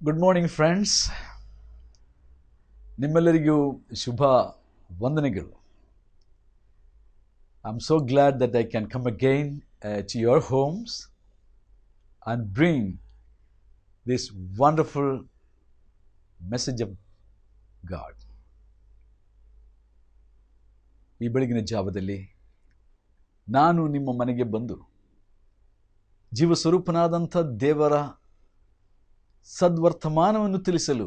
Good morning friends, ನಿಮ್ಮೆಲ್ಲರಿಗೂ ಶುಭ ವಂದನೆಗಳು. I am so glad that I can come again to your homes and bring this wonderful message of God. ಈ ಬೆಳಗಿನ ಜಾವದಲ್ಲಿ ನಾನು ನಿಮ್ಮ ಮನೆಗೆ ಬಂದು ಜೀವಸ್ವರೂಪನಾದಂಥ ದೇವರ ಸದ್ವರ್ತಮಾನವನ್ನು ತಿಳಿಸಲು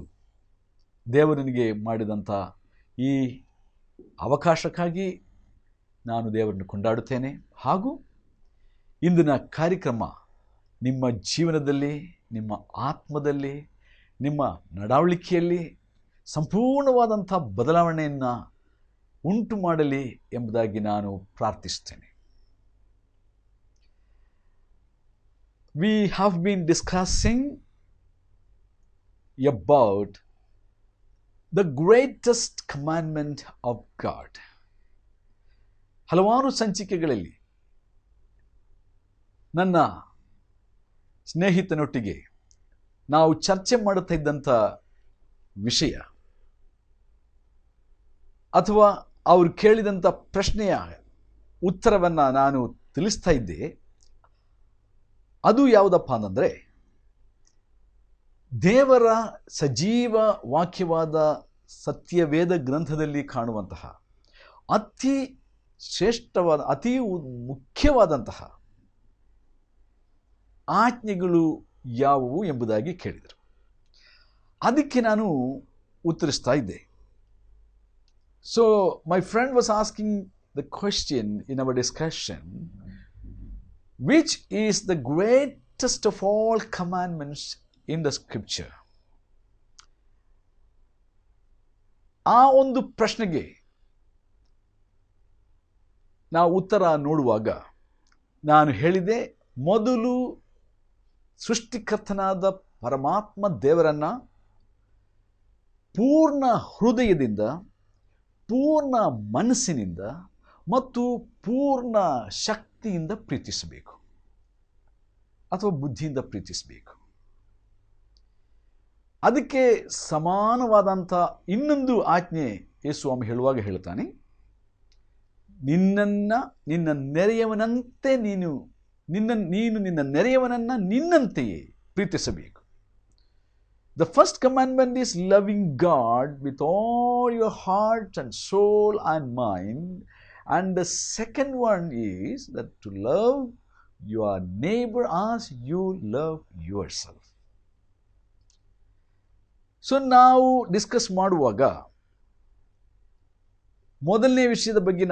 ದೇವರನಿಗೆ ಮಾಡಿದಂಥ ಈ ಅವಕಾಶಕ್ಕಾಗಿ ನಾನು ದೇವರನ್ನು ಕೊಂಡಾಡುತ್ತೇನೆ. ಹಾಗೂ ಇಂದಿನ ಕಾರ್ಯಕ್ರಮ ನಿಮ್ಮ ಜೀವನದಲ್ಲಿ, ನಿಮ್ಮ ಆತ್ಮದಲ್ಲಿ, ನಿಮ್ಮ ನಡವಳಿಕೆಯಲ್ಲಿ ಸಂಪೂರ್ಣವಾದಂಥ ಬದಲಾವಣೆಯನ್ನು ಉಂಟು ಮಾಡಲಿ ಎಂಬುದಾಗಿ ನಾನು ಪ್ರಾರ್ಥಿಸುತ್ತೇನೆ. We have been discussing about the greatest commandment of God. ಹಲವಾರು ಸಂಚಿಕೆಗಳಲ್ಲಿ ನನ್ನ ಸ್ನೇಹಿತನೊಟ್ಟಿಗೆ ನಾವು ಚರ್ಚೆ ಮಾಡುತ್ತಾ ಇದ್ದಂಥ ವಿಷಯ ಅಥವಾ ಅವರು ಕೇಳಿದಂಥ ಪ್ರಶ್ನೆಯ ಉತ್ತರವನ್ನು ನಾನು ತಿಳಿಸ್ತಾ ಇದ್ದೆ. ಅದು ಯಾವುದಪ್ಪ ಅಂತಂದರೆ, ದೇವರ ಸಜೀವ ವಾಕ್ಯವಾದ ಸತ್ಯವೇದ ಗ್ರಂಥದಲ್ಲಿ ಕಾಣುವಂತಹ ಅತಿ ಶ್ರೇಷ್ಠವಾದ, ಅತಿ ಮುಖ್ಯವಾದಂತಹ ಆಜ್ಞೆಗಳು ಯಾವುವು ಎಂಬುದಾಗಿ ಕೇಳಿದರು. ಅದಕ್ಕೆ ನಾನು ಉತ್ತರಿಸ್ತಾ ಇದ್ದೆ. So my friend was asking the question in our discussion, which is the greatest of all commandments in the scripture? ಆ ಒಂದು ಪ್ರಶ್ನೆಗೆ ನಾವು ಉತ್ತರ ನೋಡುವಾಗ ನಾನು ಹೇಳಿದೆ, ಮೊದಲು ಸೃಷ್ಟಿಕರ್ತನಾದ ಪರಮಾತ್ಮ ದೇವರನ್ನ ಪೂರ್ಣ ಹೃದಯದಿಂದ, ಪೂರ್ಣ ಮನಸ್ಸಿನಿಂದ ಮತ್ತು ಪೂರ್ಣ ಶಕ್ತಿಯಿಂದ ಪ್ರೀತಿಸಬೇಕು ಅಥವಾ ಬುದ್ಧಿಯಿಂದ ಪ್ರೀತಿಸಬೇಕು. ಅದಕ್ಕೆ ಸಮಾನವಾದಂಥ ಇನ್ನೊಂದು ಆಜ್ಞೆ ಯೇಸುಸ್ವಾಮಿ ಹೇಳುವಾಗ ಹೇಳ್ತಾನೆ, ನಿನ್ನ ನೆರೆಯವನಂತೆ ನೀನು ನಿನ್ನ ನೆರೆಯವನನ್ನು ನಿನ್ನಂತೆಯೇ ಪ್ರೀತಿಸಬೇಕು. The first commandment is loving God with all your heart and soul and mind. And the second one is that to love your neighbor as you love yourself. So ನಾವು ಡಿಸ್ಕಸ್ ಮಾಡುವಾಗ ಮೊದಲನೇ ವಿಷಯದ ಬಗ್ಗೆ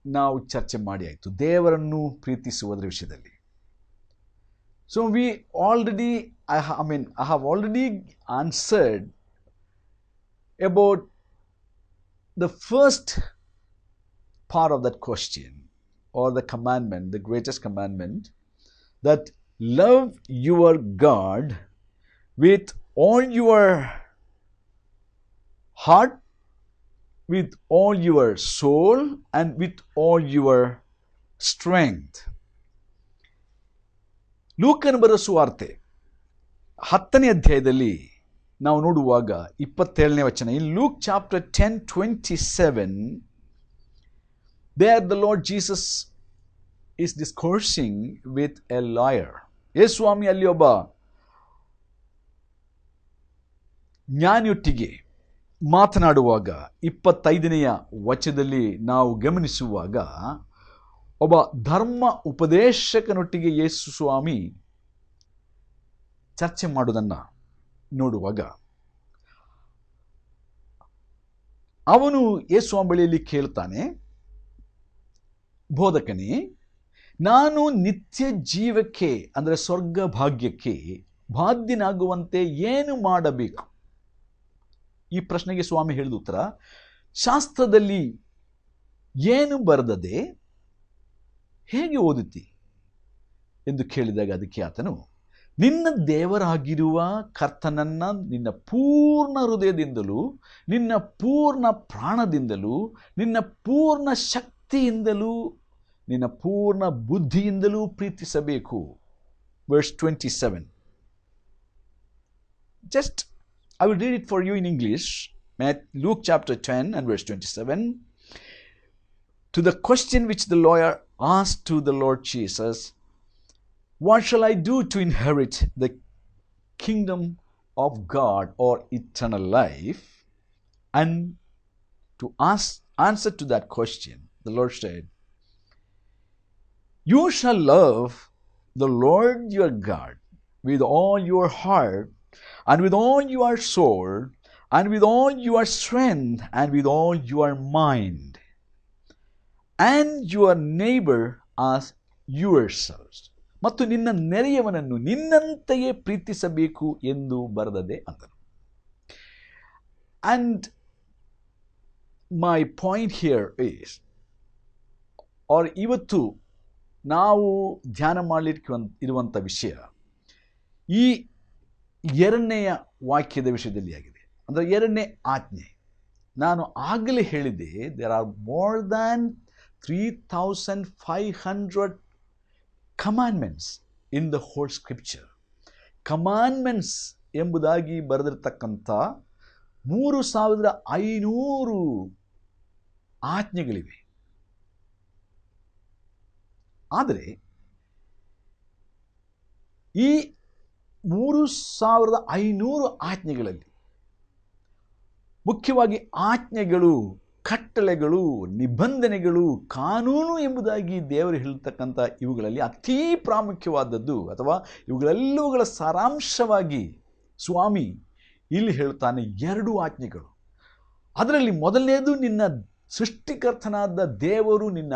ನಾವು ಚರ್ಚೆ ಮಾಡಿ ಆಯಿತು, ದೇವರನ್ನು ಪ್ರೀತಿಸುವುದರ ವಿಷಯದಲ್ಲಿ. So I have already answered about the first part of that question, or the commandment, the greatest commandment, that love your God with all your heart, with all your soul, and with all your strength. ಲೂಕನ ಬರೆದ ಸುವಾರ್ತೆ 10ನೇ ಅಧ್ಯಾಯದಲ್ಲಿ ನಾವು ನೋಡುವಾಗ 27ನೇ ವಚನ, in Luke chapter 10:27, there the Lord Jesus is discoursing with a lawyer. ಯೇಸುಸ್ವಾಮಿ ಅಲ್ಲಿ ಒಬ್ಬ ಜ್ಞಾನಿಯೊಟ್ಟಿಗೆ ಮಾತನಾಡುವಾಗ 25ನೇ ವಚನದಲ್ಲಿ ನಾವು ಗಮನಿಸುವಾಗ ಒಬ್ಬ ಧರ್ಮ ಉಪದೇಶಕನೊಟ್ಟಿಗೆ ಯೇಸುಸ್ವಾಮಿ ಚರ್ಚೆ ಮಾಡುವುದನ್ನು ನೋಡುವಾಗ ಅವನು ಯೇಸುಸ್ವಾಮಿ ಬಳಿಯಲ್ಲಿ ಕೇಳ್ತಾನೆ, ಬೋಧಕನೇ, ನಾನು ನಿತ್ಯ ಜೀವಕ್ಕೆ ಅಂದರೆ ಸ್ವರ್ಗ ಭಾಗ್ಯಕ್ಕೆ ಬಾಧ್ಯನಾಗುವಂತೆ ಏನು ಮಾಡಬೇಕು? ಈ ಪ್ರಶ್ನೆಗೆ ಸ್ವಾಮಿ ಹೇಳಿದ ಉತ್ತರ, ಶಾಸ್ತ್ರದಲ್ಲಿ ಏನು ಬರೆದದೆ ಹೇಗೆ ಓದುತ್ತಿ ಎಂದು ಕೇಳಿದಾಗ ಅದಕ್ಕೆ ಆತನು, ನಿನ್ನ ದೇವರಾಗಿರುವ ಕರ್ತನನ್ನ ನಿನ್ನ ಪೂರ್ಣ ಹೃದಯದಿಂದಲೂ, ನಿನ್ನ ಪೂರ್ಣ ಪ್ರಾಣದಿಂದಲೂ, ನಿನ್ನ ಪೂರ್ಣ ಶಕ್ತಿಯಿಂದಲೂ, ನಿನ್ನ ಪೂರ್ಣ ಬುದ್ಧಿಯಿಂದಲೂ ಪ್ರೀತಿಸಬೇಕು. Verse 27. Just, I will read it for you in English. Luke chapter 10 and verse 27. To the question which the lawyer asked to the Lord Jesus, what shall I do to inherit the kingdom of God or eternal life? And to answer to that question, the Lord said, you shall love the Lord your God with all your heart and with all your soul and with all your strength and with all your mind, and your neighbor as yourselves. ಮತ್ತು ನಿನ್ನ ನೆರೆಯವನನ್ನು ನಿನ್ನಂತೆಯೇ ಪ್ರೀತಿಸಬೇಕು ಎಂದು ಬರೆದದೆ ಅಂದನು. And my point here is, or ಇವತ್ತು ನಾವು ಧ್ಯಾನ ಮಾಡಲಿಕ್ಕೆ ಇರುವಂಥ ವಿಷಯ ಈ ಎರಡನೆಯ ವಾಕ್ಯದ ವಿಷಯದಲ್ಲಿ ಆಗಿದೆ. ಅಂದರೆ ಎರಡನೇ ಆಜ್ಞೆ. ನಾನು ಆಗಲೇ ಹೇಳಿದೆ, there are more than 3,500 commandments in the whole scripture. Commandments ಎಂಬುದಾಗಿ ಬರೆದಿರ್ತಕ್ಕಂಥ 3,500 ಆಜ್ಞೆಗಳಿವೆ. ಆದರೆ ಈ 3,500 ಆಜ್ಞೆಗಳಲ್ಲಿ ಮುಖ್ಯವಾಗಿ ಆಜ್ಞೆಗಳು, ಕಟ್ಟಳೆಗಳು, ನಿಬಂಧನೆಗಳು, ಕಾನೂನು ಎಂಬುದಾಗಿ ದೇವರು ಹೇಳ್ತಕ್ಕಂಥ ಇವುಗಳಲ್ಲಿ ಅತೀ ಪ್ರಾಮುಖ್ಯವಾದದ್ದು ಅಥವಾ ಇವುಗಳೆಲ್ಲವುಗಳ ಸಾರಾಂಶವಾಗಿ ಸ್ವಾಮಿ ಇಲ್ಲಿ ಹೇಳ್ತಾನೆ 2 ಆಜ್ಞೆಗಳು. ಅದರಲ್ಲಿ ಮೊದಲನೇದು, ನಿನ್ನ ಸೃಷ್ಟಿಕರ್ತನಾದ ದೇವರು ನಿನ್ನ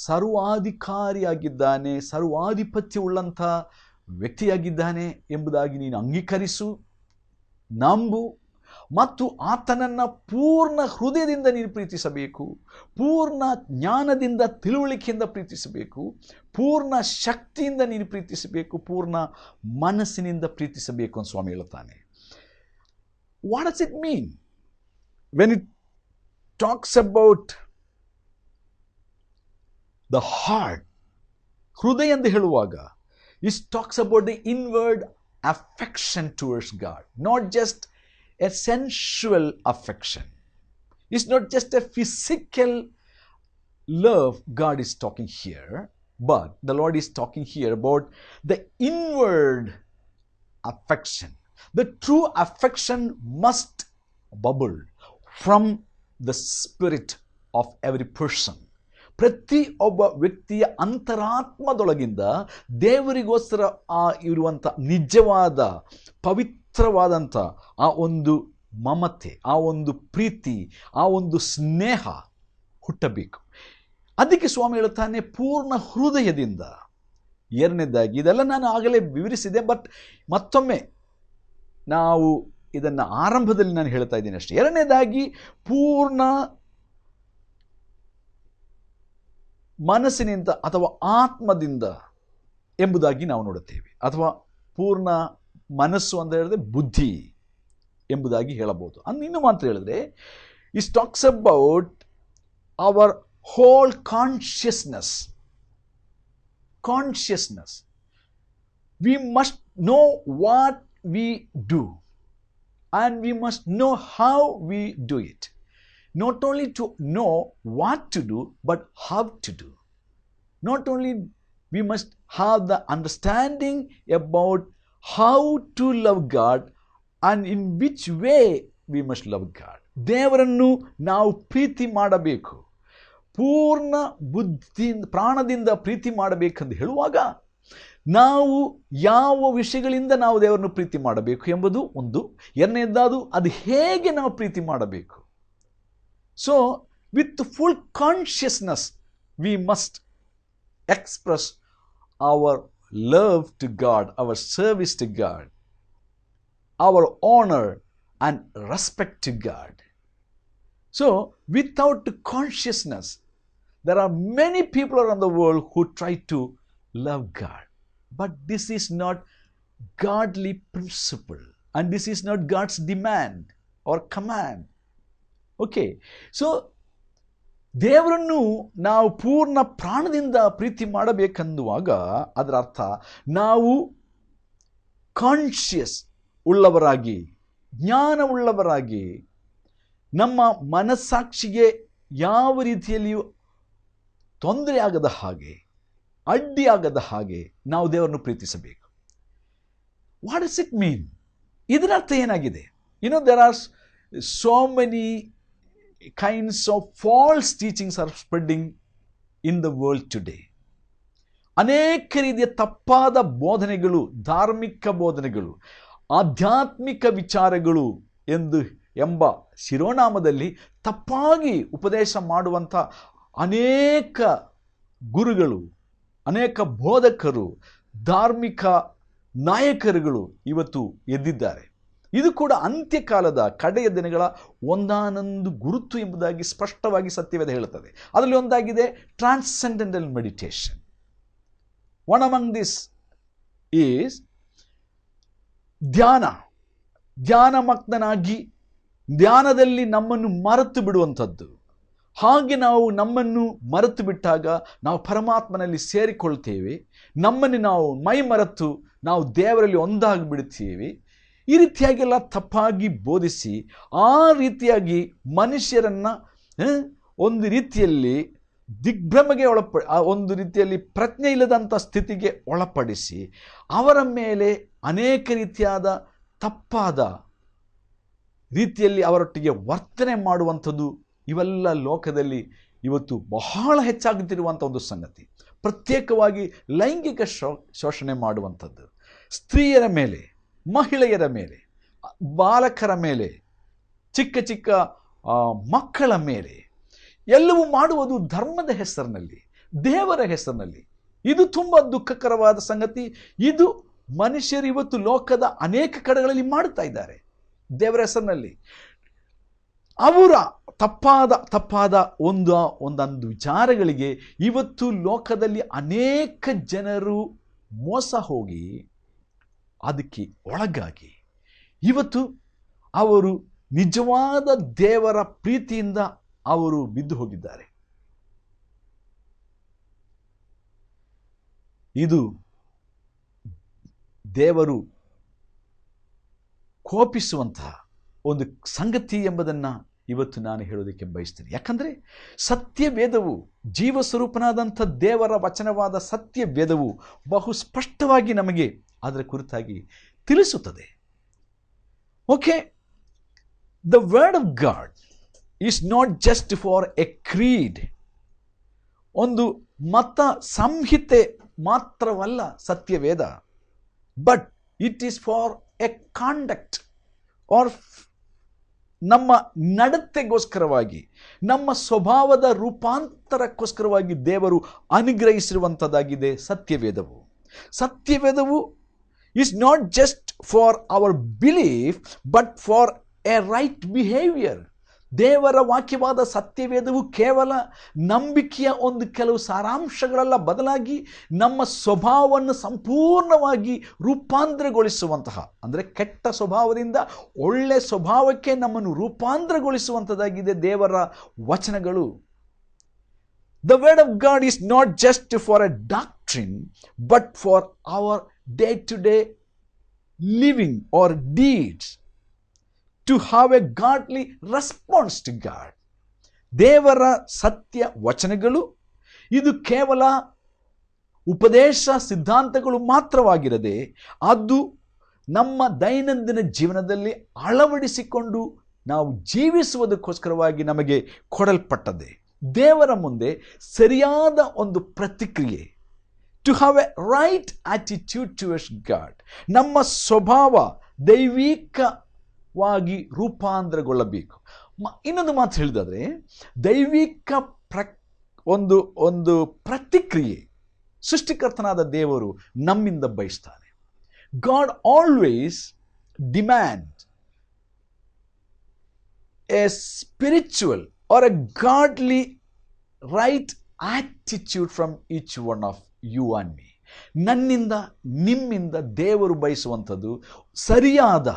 ಸರ್ವಾಧಿಕಾರಿಯಾಗಿದ್ದಾನೆ, ಸರ್ವಾಧಿಪತ್ಯವುಳ್ಳಂಥ ವ್ಯಕ್ತಿಯಾಗಿದ್ದಾನೆ ಎಂಬುದಾಗಿ ನೀನು ಅಂಗೀಕರಿಸು, ನಂಬು, ಮತ್ತು ಆತನನ್ನು ಪೂರ್ಣ ಹೃದಯದಿಂದ ನೀನು ಪ್ರೀತಿಸಬೇಕು, ಪೂರ್ಣ ಜ್ಞಾನದಿಂದ ತಿಳುವಳಿಕೆಯಿಂದ ಪ್ರೀತಿಸಬೇಕು, ಪೂರ್ಣ ಶಕ್ತಿಯಿಂದ ನೀನು ಪ್ರೀತಿಸಬೇಕು, ಪೂರ್ಣ ಮನಸ್ಸಿನಿಂದ ಪ್ರೀತಿಸಬೇಕು ಅಂತ ಸ್ವಾಮಿ ಹೇಳುತ್ತಾನೆ. What does it mean when it talks about the heart? ಹೃದಯ ಎಂದು ಹೇಳುವಾಗ it talks about the inward affection towards god, not just a sensual affection. It's not just a physical love God is talking here, but the Lord is talking here about the inward affection. The true affection must bubble from the spirit of every person. ಪ್ರತಿ ಒಬ್ಬ ವ್ಯಕ್ತಿಯ ಅಂತರಾತ್ಮದೊಳಗಿಂದ ದೇವರಿಗೋಸ್ಕರ ಇರುವಂಥ ನಿಜವಾದ ಪವಿತ್ರವಾದಂಥ ಆ ಒಂದು ಮಮತೆ, ಆ ಒಂದು ಪ್ರೀತಿ, ಆ ಒಂದು ಸ್ನೇಹ ಹುಟ್ಟಬೇಕು. ಅದಕ್ಕೆ ಸ್ವಾಮಿ ಹೇಳುತ್ತಾನೆ ಪೂರ್ಣ ಹೃದಯದಿಂದ. ಎರಡನೇದಾಗಿ, ಇದೆಲ್ಲ ನಾನು ಆಗಲೇ ವಿವರಿಸಿದೆ, ಬಟ್ ಮತ್ತೊಮ್ಮೆ ನಾವು ಇದನ್ನು ಆರಂಭದಲ್ಲಿ ನಾನು ಹೇಳ್ತಾ ಇದ್ದೀನಿ ಅಷ್ಟೇ. ಎರಡನೇದಾಗಿ, ಪೂರ್ಣ ಮನಸ್ಸಿನಿಂದ ಅಥವಾ ಆತ್ಮದಿಂದ ಎಂಬುದಾಗಿ ನಾವು ನೋಡುತ್ತೇವೆ. ಅಥವಾ ಪೂರ್ಣ ಮನಸ್ಸು ಅಂತ ಹೇಳಿದ್ರೆ ಬುದ್ಧಿ ಎಂಬುದಾಗಿ ಹೇಳಬಹುದು. ಇನ್ನು ಮಾತ್ರ ಹೇಳಿದ್ರೆ, it talks about our hole consciousness. We must know what we do and we must know how we do it. Not only to know what to do, but how to do. Not only we must have the understanding about how to love God and in which way we must love God. ದೇವರನ್ನು ನಾವು ಪ್ರೀತಿ ಮಾಡಬೇಕು, ಪೂರ್ಣ ಬುದ್ಧಿಯಿಂದ ಪ್ರಾಣದಿಂದ ಪ್ರೀತಿ ಮಾಡಬೇಕೆಂದು ಹೇಳುವಾಗ ನಾವು ಯಾವ ವಿಷಯಗಳಿಂದ ನಾವು ದೇವರನ್ನು ಪ್ರೀತಿ ಮಾಡಬೇಕು ಎಂಬುದು ಒಂದು. ಎರಡನೇದಾದು, ಅದು ಹೇಗೆ ನಾವು ಪ್ರೀತಿ ಮಾಡಬೇಕು. So with full consciousness we must express our love to God, our service to God, our honor and respect to God. So, without consciousness, there are many people around the world who try to love God. But this is not godly principle, and this is not God's demand or command. Okay, so ದೇವರನ್ನು ನಾವು ಪೂರ್ಣ ಪ್ರಾಣದಿಂದ ಪ್ರೀತಿ ಮಾಡಬೇಕೆಂದುವಾಗ ಅದರ ಅರ್ಥ ನಾವು conscious, ಉಳ್ಳವರಾಗಿ, ಜ್ಞಾನವುಳ್ಳವರಾಗಿ, ನಮ್ಮ ಮನಸ್ಸಾಕ್ಷಿಗೆ ಯಾವ ರೀತಿಯಲ್ಲಿಯೂ ತೊಂದರೆ ಆಗದ ಹಾಗೆ, ಅಡ್ಡಿಯಾಗದ ಹಾಗೆ ನಾವು ದೇವರನ್ನು ಪ್ರೀತಿಸಬೇಕು. What does it mean? ಇದರ ಅರ್ಥ ಏನಾಗಿದೆ? there are so many kinds of false teachings are spreading in the world today. ಅನೇಕ ರೀತಿಯ ತಪ್ಪಾದ ಬೋಧನೆಗಳು, ಧಾರ್ಮಿಕ ಬೋಧನೆಗಳು, ಆಧ್ಯಾತ್ಮಿಕ ವಿಚಾರಗಳು ಎಂಬ ಶಿರೋನಾಮದಲ್ಲಿ ತಪ್ಪಾಗಿ ಉಪದೇಶ ಮಾಡುವಂಥ ಅನೇಕ ಗುರುಗಳು, ಅನೇಕ ಬೋಧಕರು, ಧಾರ್ಮಿಕ ನಾಯಕರುಗಳು ಇವತ್ತು ಎದ್ದಿದ್ದಾರೆ. ಇದು ಕೂಡ ಅಂತ್ಯಕಾಲದ ಕಡೆಯ ದಿನಗಳ ಒಂದಾನೊಂದು ಗುರುತು ಎಂಬುದಾಗಿ ಸ್ಪಷ್ಟವಾಗಿ ಸತ್ಯವೇದ ಹೇಳುತ್ತದೆ. ಅದರಲ್ಲಿ ಒಂದಾಗಿದೆ transcendental meditation. One among this is ಧ್ಯಾನಮಗ್ನನಾಗಿ ಧ್ಯಾನದಲ್ಲಿ ನಮ್ಮನ್ನು ಮರೆತು ಬಿಡುವಂಥದ್ದು. ಹಾಗೆ ನಾವು ನಮ್ಮನ್ನು ಮರೆತು ಬಿಟ್ಟಾಗ ನಾವು ಪರಮಾತ್ಮನಲ್ಲಿ ಸೇರಿಕೊಳ್ತೇವೆ. ನಮ್ಮನ್ನು ನಾವು ಮೈ ಮರೆತು ನಾವು ದೇವರಲ್ಲಿ ಒಂದಾಗಿಬಿಡುತ್ತೇವೆ. ಈ ರೀತಿಯಾಗೆಲ್ಲ ತಪ್ಪಾಗಿ ಬೋಧಿಸಿ ಆ ರೀತಿಯಾಗಿ ಮನುಷ್ಯರನ್ನು ಒಂದು ರೀತಿಯಲ್ಲಿ ದಿಗ್ಭ್ರಮೆಗೆ ಒಂದು ರೀತಿಯಲ್ಲಿ ಪ್ರಜ್ಞೆ ಇಲ್ಲದಂಥ ಸ್ಥಿತಿಗೆ ಒಳಪಡಿಸಿ ಅವರ ಮೇಲೆ ಅನೇಕ ರೀತಿಯಾದ ತಪ್ಪಾದ ರೀತಿಯಲ್ಲಿ ಅವರೊಟ್ಟಿಗೆ ವರ್ತನೆ ಮಾಡುವಂಥದ್ದು ಇವೆಲ್ಲ ಲೋಕದಲ್ಲಿ ಇವತ್ತು ಬಹಳ ಹೆಚ್ಚಾಗುತ್ತಿರುವಂಥ ಒಂದು ಸಂಗತಿ. ಪ್ರತ್ಯೇಕವಾಗಿ ಲೈಂಗಿಕ ಶೋಷಣೆ ಮಾಡುವಂಥದ್ದು, ಸ್ತ್ರೀಯರ ಮೇಲೆ, ಮಹಿಳೆಯರ ಮೇಲೆ, ಬಾಲಕರ ಮೇಲೆ, ಚಿಕ್ಕ ಚಿಕ್ಕ ಮಕ್ಕಳ ಮೇಲೆ ಎಲ್ಲವೂ ಮಾಡುವುದು ಧರ್ಮದ ಹೆಸರಿನಲ್ಲಿ, ದೇವರ ಹೆಸರಿನಲ್ಲಿ. ಇದು ತುಂಬ ದುಃಖಕರವಾದ ಸಂಗತಿ. ಇದು ಮನುಷ್ಯರು ಇವತ್ತು ಲೋಕದ ಅನೇಕ ಕಡೆಗಳಲ್ಲಿ ಮಾಡ್ತಾ ಇದ್ದಾರೆ. ದೇವರ ಹೆಸರಿನಲ್ಲಿ ಅವರ ತಪ್ಪಾದ ಒಂದೊಂದು ವಿಚಾರಗಳಿಗೆ ಇವತ್ತು ಲೋಕದಲ್ಲಿ ಅನೇಕ ಜನರು ಮೋಸ ಹೋಗಿ ಅದಕ್ಕೆ ಒಳಗಾಗಿ ಇವತ್ತು ಅವರು ನಿಜವಾದ ದೇವರ ಪ್ರೀತಿಯಿಂದ ಅವರು ಬಿದ್ದು ಹೋಗಿದ್ದಾರೆ. ಇದು ದೇವರು ಕೋಪಿಸುವಂತಹ ಒಂದು ಸಂಗತಿ ಎಂಬುದನ್ನು ಇವತ್ತು ನಾನು ಹೇಳೋದಕ್ಕೆ ಬಯಸ್ತೇನೆ. ಯಾಕಂದರೆ ಸತ್ಯವೇದವು, ಜೀವಸ್ವರೂಪನಾದಂಥ ದೇವರ ವಚನವಾದ ಸತ್ಯವೇದವು ಬಹು ಸ್ಪಷ್ಟವಾಗಿ ನಮಗೆ ಅದರ ಕುರಿತಾಗಿ ತಿಳಿಸುತ್ತದೆ. Okay, the word of God is not just for a creed. ಒಂದು ಮತ ಸಂಹಿತೆ ಮಾತ್ರವಲ್ಲ ಸತ್ಯವೇದ, but it is for a conduct or ನಮ್ಮ ನಡತೆಗೋಸ್ಕರವಾಗಿ, ನಮ್ಮ ಸ್ವಭಾವದ ರೂಪಾಂತರಕ್ಕೋಸ್ಕರವಾಗಿ ದೇವರು ಅನುಗ್ರಹಿಸಿರುವಂಥದ್ದಾಗಿದೆ ಸತ್ಯವೇದವು. ಸತ್ಯವೇದವು is not just for our belief but for a right behaviour. ದೇವರ ವಾಕ್ಯವಾದ ಸತ್ಯವೇದವು ಕೇವಲ ನಂಬಿಕೆಯ ಒಂದು ಕೆಲವು ಸಾರಾಂಶಗಳೆಲ್ಲ, ಬದಲಾಗಿ ನಮ್ಮ ಸ್ವಭಾವವನ್ನು ಸಂಪೂರ್ಣವಾಗಿ ರೂಪಾಂತರಗೊಳಿಸುವಂತಹ, ಅಂದರೆ ಕೆಟ್ಟ ಸ್ವಭಾವದಿಂದ ಒಳ್ಳೆಯ ಸ್ವಭಾವಕ್ಕೆ ನಮ್ಮನ್ನು ರೂಪಾಂತರಗೊಳಿಸುವಂಥದ್ದಾಗಿದೆ ದೇವರ ವಚನಗಳು. The word of God is not just for a doctrine but for our day to day living our deeds, to have a godly response to God. ದೇವರ ಸತ್ಯ ವಚನಗಳು ಇದು ಕೇವಲ ಉಪದೇಶ ಸಿದ್ಧಾಂತಗಳು ಮಾತ್ರವಾಗಿರದೆ ಅದು ನಮ್ಮ ದೈನಂದಿನ ಜೀವನದಲ್ಲಿ ಅಳವಡಿಸಿಕೊಂಡು ನಾವು ಜೀವಿಸುವುದಕ್ಕೋಸ್ಕರವಾಗಿ ನಮಗೆ ಕೊಡಲ್ಪಟ್ಟದೆ. ದೇವರ ಮುಂದೆ ಸರಿಯಾದ ಒಂದು ಪ್ರತಿಕ್ರಿಯೆ, to have a right attitude towards God. ನಮ್ಮ ಸ್ವಭಾವ ದೈವಿಕವಾಗಿ ರೂಪಾಂತರಗೊಳ್ಳಬೇಕು. ಇನ್ನೊಂದು ಮಾತು ಹೇಳಿದಾದರೆ, ದೈವಿಕ ಒಂದು ಪ್ರತಿಕ್ರಿಯೆ ಸೃಷ್ಟಿಕರ್ತನಾದ ದೇವರು ನಮ್ಮಿಂದ ಬಯಸ್ತಾನೆ. God always demands a spiritual or a godly right attitude from each one of you and me. ನನ್ನಿಂದ ನಿಮ್ಮಿಂದ ದೇವರು ಬಯಸುವಂಥದ್ದು ಸರಿಯಾದ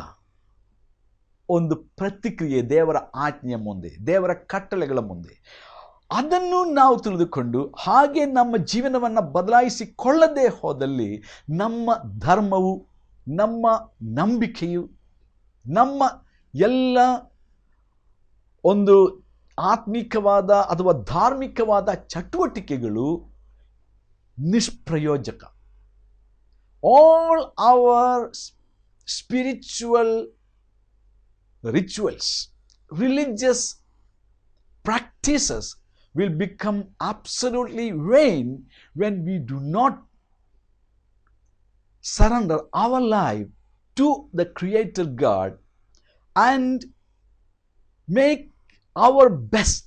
ಒಂದು ಪ್ರತಿಕ್ರಿಯೆ ದೇವರ ಆಜ್ಞೆಯ ಮುಂದೆ, ದೇವರ ಕಟ್ಟಳೆಗಳ ಮುಂದೆ. ಅದನ್ನು ನಾವು ತಿಳಿದುಕೊಂಡು ಹಾಗೆ ನಮ್ಮ ಜೀವನವನ್ನು ಬದಲಾಯಿಸಿಕೊಳ್ಳದೇ ಹೋದಲ್ಲಿ ನಮ್ಮ ಧರ್ಮವು, ನಮ್ಮ ನಂಬಿಕೆಯು ನಮ್ಮ ಎಲ್ಲ ಒಂದು ಆತ್ಮಿಕವಾದ ಅಥವಾ ಧಾರ್ಮಿಕವಾದ ಚಟುವಟಿಕೆಗಳು ನಿಷ್ಪ್ರಯೋಜಕ. All our spiritual rituals, religious practices will become absolutely vain when we do not surrender our life to the Creator God and make our best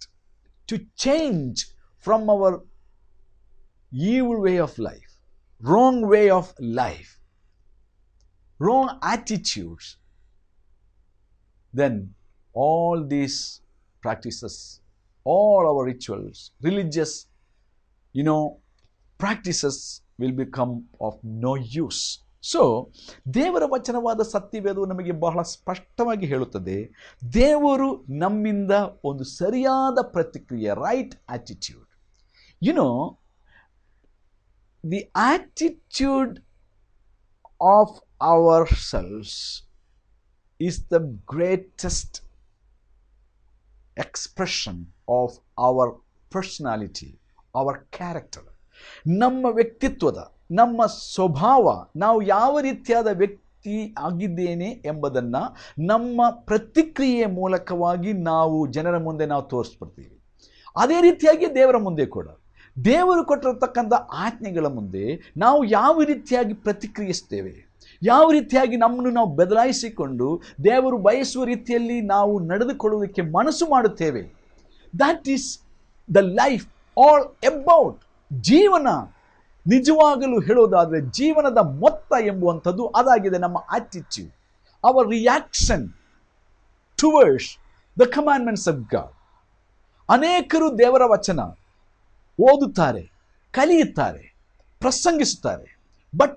to change from our evil way of life, wrong way of life, wrong attitudes. Then all these practices, all our rituals, religious, practices will become of no use. So ದೇವರ ವಚನವಾದ ಸತ್ಯವೇದವು ನಮಗೆ ಬಹಳ ಸ್ಪಷ್ಟವಾಗಿ ಹೇಳುತ್ತದೆ, ದೇವರು ನಮ್ಮಿಂದ ಒಂದು ಸರಿಯಾದ ಪ್ರತಿಕ್ರಿಯೆ, right attitude. The attitude of our selves is the greatest expression of our personality, our character. ನಮ್ಮ ವ್ಯಕ್ತಿತ್ವದ, ನಮ್ಮ ಸ್ವಭಾವ, ನಾವು ಯಾವ ರೀತಿಯಾದ ವ್ಯಕ್ತಿ ಆಗಿದ್ದೇನೆ ಎಂಬುದನ್ನು ನಮ್ಮ ಪ್ರತಿಕ್ರಿಯೆ ಮೂಲಕವಾಗಿ ನಾವು ಜನರ ಮುಂದೆ ನಾವು ತೋರಿಸ್ಬಿಡ್ತೀವಿ. ಅದೇ ರೀತಿಯಾಗಿ ದೇವರ ಮುಂದೆ ಕೂಡ ದೇವರು ಕೊಟ್ಟಿರತಕ್ಕಂಥ ಆಜ್ಞೆಗಳ ಮುಂದೆ ನಾವು ಯಾವ ರೀತಿಯಾಗಿ ಪ್ರತಿಕ್ರಿಯಿಸ್ತೇವೆ, ಯಾವ ರೀತಿಯಾಗಿ ನಮ್ಮನ್ನು ನಾವು ಬದಲಾಯಿಸಿಕೊಂಡು ದೇವರು ಬಯಸುವ ರೀತಿಯಲ್ಲಿ ನಾವು ನಡೆದುಕೊಳ್ಳುವುದಕ್ಕೆ ಮನಸ್ಸು ಮಾಡುತ್ತೇವೆ. That is the life all about. ಜೀವನ ನಿಜವಾಗಲೂ ಹೇಳೋದಾದರೆ ಜೀವನದ ಮೊತ್ತ ಎಂಬುವಂಥದ್ದು ಅದಾಗಿದೆ, ನಮ್ಮ attitude, our reaction towards the commandments of God. ಅನೇಕರು ದೇವರ ವಚನ ಓದುತ್ತಾರೆ, ಕಲಿಯುತ್ತಾರೆ, ಪ್ರಸಂಗಿಸುತ್ತಾರೆ, ಬಟ್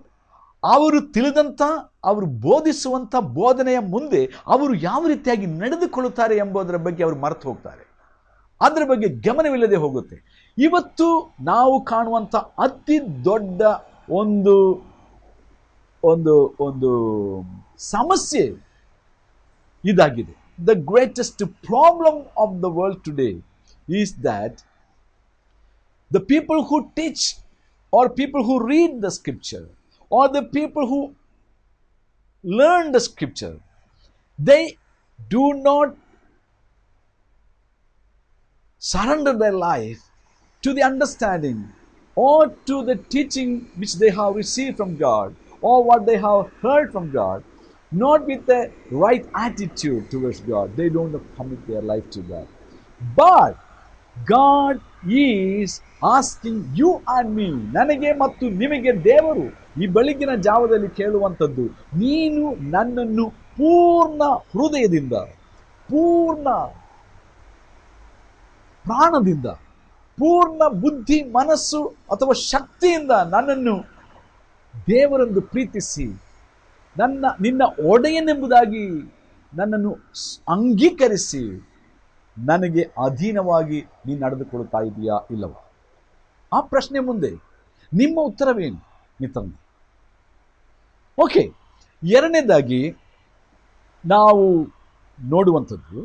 ಅವರು ತಿಳಿದಂಥ, ಅವರು ಬೋಧಿಸುವಂಥ ಬೋಧನೆಯ ಮುಂದೆ ಅವರು ಯಾವ ರೀತಿಯಾಗಿ ನಡೆದುಕೊಳ್ಳುತ್ತಾರೆ ಎಂಬುದರ ಬಗ್ಗೆ ಅವರು ಮರೆತು ಹೋಗ್ತಾರೆ, ಅದರ ಬಗ್ಗೆ ಗಮನವಿಲ್ಲದೆ ಹೋಗುತ್ತೆ. ಇವತ್ತು ನಾವು ಕಾಣುವಂಥ ಅತಿ ದೊಡ್ಡ ಒಂದು ಒಂದು ಒಂದು ಸಮಸ್ಯೆ ಇದಾಗಿದೆ. The greatest problem of the world today is that the people who teach or people who read the scripture or the people who learn the scripture, they do not surrender their life to the understanding or to the teaching which they have received from God or what they have heard from God, not with the right attitude towards God. They don't commit their life to God. But God is asking you and me, ನನಗೆ ಮತ್ತು ನಿಮಗೆ ದೇವರು ಈ ಬೆಳಗಿನ ಜಾವದಲ್ಲಿ ಕೇಳುವಂಥದ್ದು, ನೀನು ನನ್ನನ್ನು ಪೂರ್ಣ ಹೃದಯದಿಂದ, ಪೂರ್ಣ ಪ್ರಾಣದಿಂದ, ಪೂರ್ಣ ಬುದ್ಧಿ, ಮನಸ್ಸು ಅಥವಾ ಶಕ್ತಿಯಿಂದ ನನ್ನನ್ನು ದೇವರೆಂದು ಪ್ರೀತಿಸಿ ನಿನ್ನ ಒಡೆಯನೆಂಬುದಾಗಿ ನನ್ನನ್ನು ಅಂಗೀಕರಿಸಿ ನನಗೆ ಅಧೀನವಾಗಿ ನೀನು ನಡೆದುಕೊಳ್ಳುತ್ತಾ ಇದೆಯಾ ಇಲ್ಲವ? ಆ ಪ್ರಶ್ನೆ ಮುಂದೆ ನಿಮ್ಮ ಉತ್ತರವೇನು ಮಿತ್ರನೇ? ಓಕೆ, ಎರಡನೇದಾಗಿ ನಾವು ನೋಡುವಂಥದ್ದು,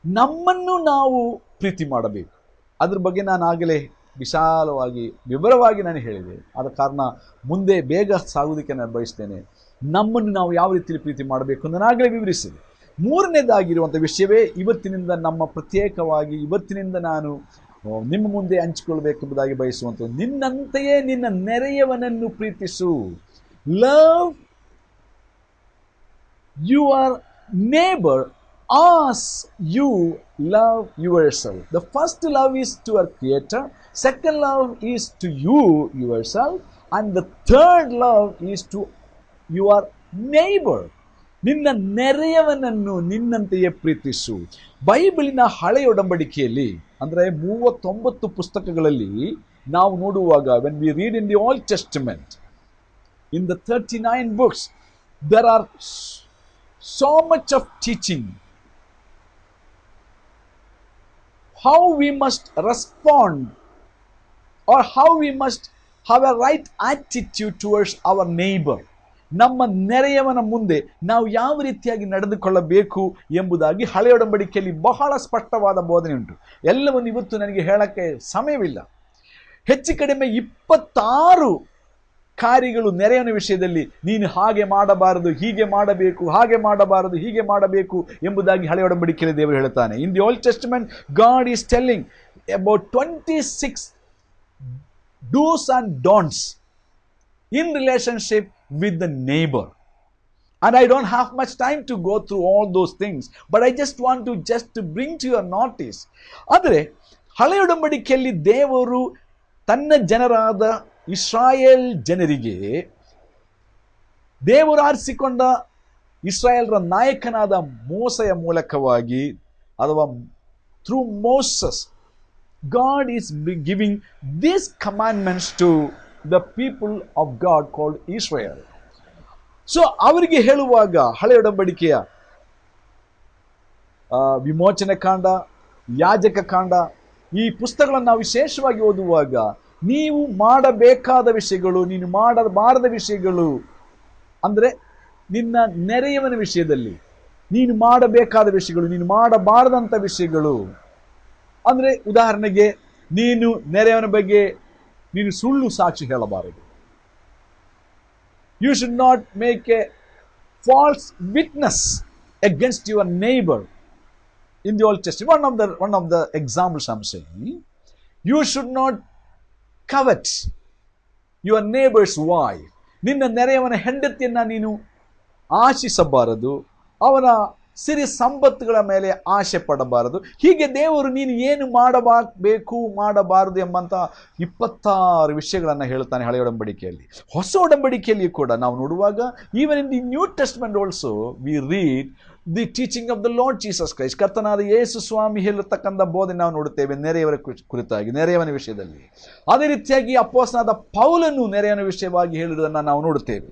ನಮ್ಮನ್ನು ನಾವು ಪ್ರೀತಿ ಮಾಡಬೇಕು. ಅದ್ರ ಬಗ್ಗೆ ನಾನು ಆಗಲೇ ವಿಶಾಲವಾಗಿ ವಿವರವಾಗಿ ನಾನು ಹೇಳಿದೆ. ಆದ ಕಾರಣ ಮುಂದೆ ಬೇಗ ಸಾಗುವುದಕ್ಕೆ ನಾನು ಬಯಸ್ತೇನೆ. ನಮ್ಮನ್ನು ನಾವು ಯಾವ ರೀತಿಯಲ್ಲಿ ಪ್ರೀತಿ ಮಾಡಬೇಕು ಅಂತ ನಾನು ಆಗಲೇ ವಿವರಿಸಿದೆ. ಮೂರನೇದಾಗಿರುವಂಥ ವಿಷಯವೇ ಇವತ್ತಿನಿಂದ ನಮ್ಮ ಪ್ರತ್ಯೇಕವಾಗಿ ಇವತ್ತಿನಿಂದ ನಾನು ನಿಮ್ಮ ಮುಂದೆ ಹಂಚಿಕೊಳ್ಬೇಕೆಂಬುದಾಗಿ ಬಯಸುವಂಥದ್ದು, ನಿನ್ನಂತೆಯೇ ನಿನ್ನ ನೆರೆಯವನನ್ನು ಪ್ರೀತಿಸು. Love your neighbour as you love yourself. The first love is to our Creator, second love is to you yourself, and the third love is to your neighbor. ನಿನ್ನ ನೆರೆಯವನನ್ನು ನಿನ್ನಂತೆಯೇ ಪ್ರೀತಿಸು. ಬೈಬಲಿನ ಹಳೆಯ ಒಡಂಬಡಿಕೆಯಲ್ಲಿ ಅಂದರೆ 39 ಪುಸ್ತಕಗಳಲ್ಲಿ ನಾವು ನೋಡುವಾಗ, when we read in the Old Testament, in the 39 books, there are so much of teaching how we must respond or how we must have a right attitude towards our neighbor. ನಮ್ಮ ನೆರೆಯವನ ಮುಂದೆ ನಾವು ಯಾವ ರೀತಿಯಾಗಿ ನಡೆದುಕೊಳ್ಳಬೇಕು ಎಂಬುದಾಗಿ ಹಳೆಯ ಒಡಂಬಡಿಕೆಯಲ್ಲಿ ಬಹಳ ಸ್ಪಷ್ಟವಾದ ಬೋಧನೆ ಉಂಟು. ಎಲ್ಲವನ್ನು ಇವತ್ತು ನನಗೆ ಹೇಳಕ್ಕೆ ಸಮಯವಿಲ್ಲ. ಹೆಚ್ಚು ಕಡಿಮೆ 26 ಕಾರ್ಯಗಳು ನೆರೆಯವನ ವಿಷಯದಲ್ಲಿ ನೀನು ಹಾಗೆ ಮಾಡಬಾರದು, ಹೀಗೆ ಮಾಡಬೇಕು, ಹಾಗೆ ಮಾಡಬಾರದು, ಹೀಗೆ ಮಾಡಬೇಕು ಎಂಬುದಾಗಿ ಹಳೆಯ ಒಡಂಬಡಿಕೆಯಲ್ಲಿ ದೇವರು ಹೇಳ್ತಾನೆ. ಇನ್ the Old Testament god is telling about 26 do's and don'ts in relationship with the neighbor. And I don't have much time to go through all those things, but I just want to bring to your notice. ಆದರೆ ಹಳೆಯ ಒಡಂಬಡಿಕೆಯಲ್ಲಿ ದೇವರು ತನ್ನ ಜನರಾದ ಇಸ್ರಾಯೇಲ್ ಜನರಿಗೆ ದೇವರು ಆರಿಸಿಕೊಂಡ ಇಸ್ರಾಯೇಲ್ರ ನಾಯಕನಾದ ಮೋಸೆಯ ಮೂಲಕವಾಗಿ ಅಥವಾ through Moses God is giving these commandments to the people of God called Israel. So ಅವರಿಗೆ ಹೇಳುವಾಗ ಹಳೆಯ ಒಡಂಬಡಿಕೆಯ ವಿಮೋಚನೆ ಕಾಂಡ, ಯಾಜಕ ಕಾಂಡ, ಈ ಪುಸ್ತಕಗಳನ್ನು ನಾವು ವಿಶೇಷವಾಗಿ ಓದುವಾಗ ನೀವು ಮಾಡಬೇಕಾದ ವಿಷಯಗಳು, ನೀನು ಮಾಡಬಾರದ ವಿಷಯಗಳು, ಅಂದರೆ ನಿನ್ನ ನೆರೆಯವನ ವಿಷಯದಲ್ಲಿ ನೀನು ಮಾಡಬೇಕಾದ ವಿಷಯಗಳು, ನೀನು ಮಾಡಬಾರದಂಥ ವಿಷಯಗಳು. ಅಂದರೆ ಉದಾಹರಣೆಗೆ ನೀನು ನೆರೆಯವನ ಬಗ್ಗೆ ನೀನು ಸುಳ್ಳು ಸಾಕ್ಷಿ ಹೇಳಬಾರದು. You should not make a false witness against your neighbour. In the Old Testament one of the examples I'm saying, you should not covet your neighbor's wife. ನಿನ್ನ ನೆರೆಯವನ ಹೆಂಡತಿಯನ್ನ ನೀನು ಆಶಿಸಬಾರದು, ಅವನ ಸಿರಿ ಸಂಪತ್ತುಗಳ ಮೇಲೆ ಆಶೆ ಪಡಬಾರದು. ಹೀಗೆ ದೇವರು ನೀನು ಏನು ಮಾಡಬೇಕು ಮಾಡಬಾರದು ಎಂಬಂಥ 26 ವಿಷಯಗಳನ್ನು ಹೇಳ್ತಾನೆ ಹಳೆಯ ಒಡಂಬಡಿಕೆಯಲ್ಲಿ. ಹೊಸ ಒಡಂಬಡಿಕೆಯಲ್ಲಿ ಕೂಡ ನಾವು ನೋಡುವಾಗ even in the new Testament also we read the teaching of the lord Jesus Christ. ಕರ್ತನಾದ ಯೇಸು ಸ್ವಾಮಿ ಹೇಳತಕ್ಕಂಥ ಬೋಧನೆ ನಾವು ನೋಡುತ್ತೇವೆ ನೆರೆಯವರ ಕುರಿತಾಗಿ, ನೆರೆಯವನ ವಿಷಯದಲ್ಲಿ. ಅದೇ ರೀತಿಯಾಗಿ ಅಪೊಸ್ತಲನಾದ ಪೌಲನು ನೆರೆಯವನ ವಿಷಯವಾಗಿ ಹೇಳಿರುವುದನ್ನು ನಾವು ನೋಡುತ್ತೇವೆ.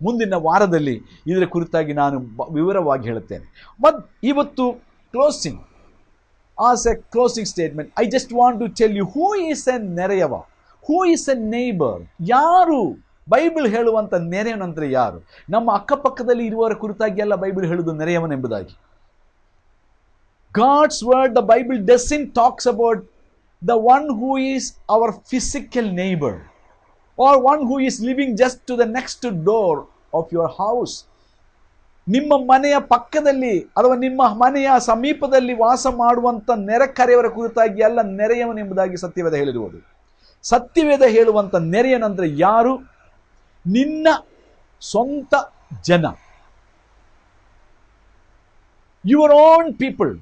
ಮುಂದಿನ ವಾರದಲ್ಲಿ ಇದರ ಕುರಿತಾಗಿ ನಾನು ವಿವರವಾಗಿ ಹೇಳುತ್ತೇನೆ. ಮತ್ತು ಇವತ್ತು closing, as a closing statement, I just want to tell you who is a ನೆರೆಯವ, ಹೂ ಈಸ್ ಎ ನೇಬರ್. ಯಾರು ಬೈಬಲ್ ಹೇಳುವಂಥ ನೆರೆಯವನಂದ್ರೆ ಯಾರು? ನಮ್ಮ ಅಕ್ಕಪಕ್ಕದಲ್ಲಿ ಇರುವವರ ಕುರಿತಾಗಿ ಎಲ್ಲ ಬೈಬಲ್ ಹೇಳುವುದು ನೆರೆಯವನೆಂಬುದಾಗಿ. God's word, the Bible doesn't talks about the one who is our physical neighbour, or one who is living just to the next door of your house. ನಿಮ್ಮ ಮನೆಯ ಪಕ್ಕದಲ್ಲಿ ಅಥವಾ ನಿಮ್ಮ ಮನೆಯ ಸಮೀಪದಲ್ಲಿ ವಾಸ ಮಾಡುವಂಥ ನೆರೆಕರೆಯವರ ಕುರಿತಾಗಿ ಎಲ್ಲ ನೆರೆಯವನೆಂಬುದಾಗಿ ಸತ್ಯವೇದ ಹೇಳಿರುವುದು. ಸತ್ಯವೇದ ಹೇಳುವಂಥ ನೆರೆಯನಂದ್ರೆ ಯಾರು? ನಿನ್ನ ಸ್ವಂತ ಜನ, your own people,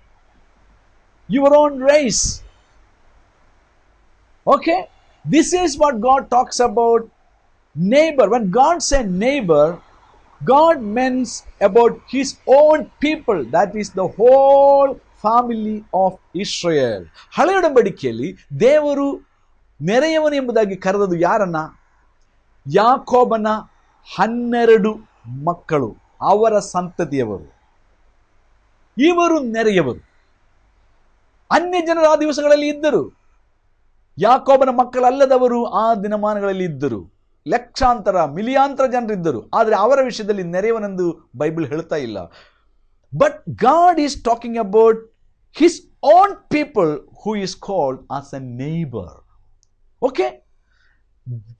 your own race. Okay? This is what God talks about neighbor. When God said neighbor, God means about his own people, that is the whole family of Israel. ಹಳೆಯ ಒಡಂಬಡಿಕೆಯಲ್ಲಿ ದೇವರು ನೆರೆಯವನು ಎಂಬುದಾಗಿ ಕರೆದದ್ದು ಯಾರನ್ನ? ಯಾಕೋಬನ 12 ಮಕ್ಕಳು, ಅವರ ಸಂತತಿಯವರು. ಇವರು ನೆರೆಯವರು. ಅನ್ಯ ಜನರು ಆ ದಿವಸಗಳಲ್ಲಿ ಇದ್ದರು. ಯಾಕೋಬನ ಮಕ್ಕಳಲ್ಲದವರು ಆ ದಿನಮಾನಗಳಲ್ಲಿ ಇದ್ದರು. ಲಕ್ಷಾಂತರ ಮಿಲಿಯಾಂತರ ಜನರಿದ್ದರು. ಆದರೆ ಅವರ ವಿಷಯದಲ್ಲಿ ನೆರೆಯವನೆಂದು ಬೈಬಲ್ ಹೇಳ್ತಾ ಇಲ್ಲ. But god is talking about his own people who is called as A neighbour. Okay,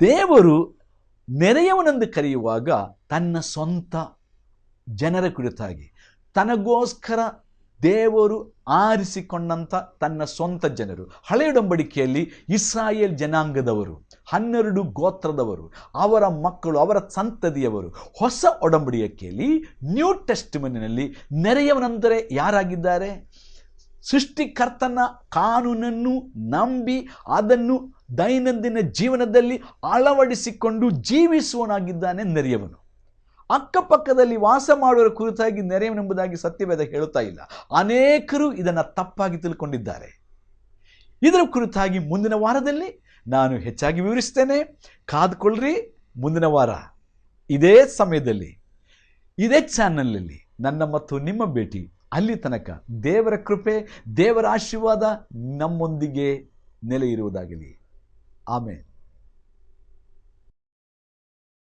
ದೇವರು ನೆರೆಯವನೆಂದು ಕರೆಯುವಾಗ ತನ್ನ ಸ್ವಂತ ಜನರ ಕುರಿತಾಗಿ, ತನಗೋಸ್ಕರ ದೇವರು ಆರಿಸಿಕೊಂಡಂಥ ತನ್ನ ಸ್ವಂತ ಜನರು. ಹಳೆಯ ಒಡಂಬಡಿಕೆಯಲ್ಲಿ ಇಸ್ರಾಯೇಲ್ ಜನಾಂಗದವರು, 12 ಗೋತ್ರದವರು, ಅವರ ಮಕ್ಕಳು, ಅವರ ಸಂತತಿಯವರು. ಹೊಸ ಒಡಂಬಡಿಕೆಯಲ್ಲಿ ನ್ಯೂ ಟೆಸ್ಟಮೆಂಟಿನಲ್ಲಿ ನೆರೆಯವನೆಂದರೆ ಯಾರಾಗಿದ್ದಾರೆ? ಸೃಷ್ಟಿಕರ್ತನ ಕಾನೂನನ್ನು ನಂಬಿ ಅದನ್ನು ದೈನಂದಿನ ಜೀವನದಲ್ಲಿ ಅಳವಡಿಸಿಕೊಂಡು ಜೀವಿಸುವನಾಗಿದ್ದಾನೆ ನೆರೆಯವನು. ಅಕ್ಕಪಕ್ಕದಲ್ಲಿ ವಾಸ ಮಾಡುವ ಕುರಿತಾಗಿ ನೆರೆಯವನೆಂಬುದಾಗಿ ಸತ್ಯವೇದ ಹೇಳುತ್ತಾ ಇಲ್ಲ. ಅನೇಕರು ಇದನ್ನು ತಪ್ಪಾಗಿ ತಿಳ್ಕೊಂಡಿದ್ದಾರೆ. ಇದರ ಕುರಿತಾಗಿ ಮುಂದಿನ ವಾರದಲ್ಲಿ ನಾನು ಹೆಚ್ಚಾಗಿ ವಿವರಿಸ್ತೇನೆ. ಕಾದುಕೊಳ್ಳ್ರಿ. ಮುಂದಿನ ವಾರ ಇದೇ ಸಮಯದಲ್ಲಿ ಇದೇ ಚಾನಲ್ನಲ್ಲಿ ನನ್ನ ಮತ್ತು ನಿಮ್ಮ ಭೇಟಿ. ಅಲ್ಲಿ ತನಕ ದೇವರ ಕೃಪೆ, ದೇವರ ಆಶೀರ್ವಾದ ನಮ್ಮೊಂದಿಗೆ ನೆಲೆ ಇರುವುದಾಗಲಿ. ಆಮೇನ್.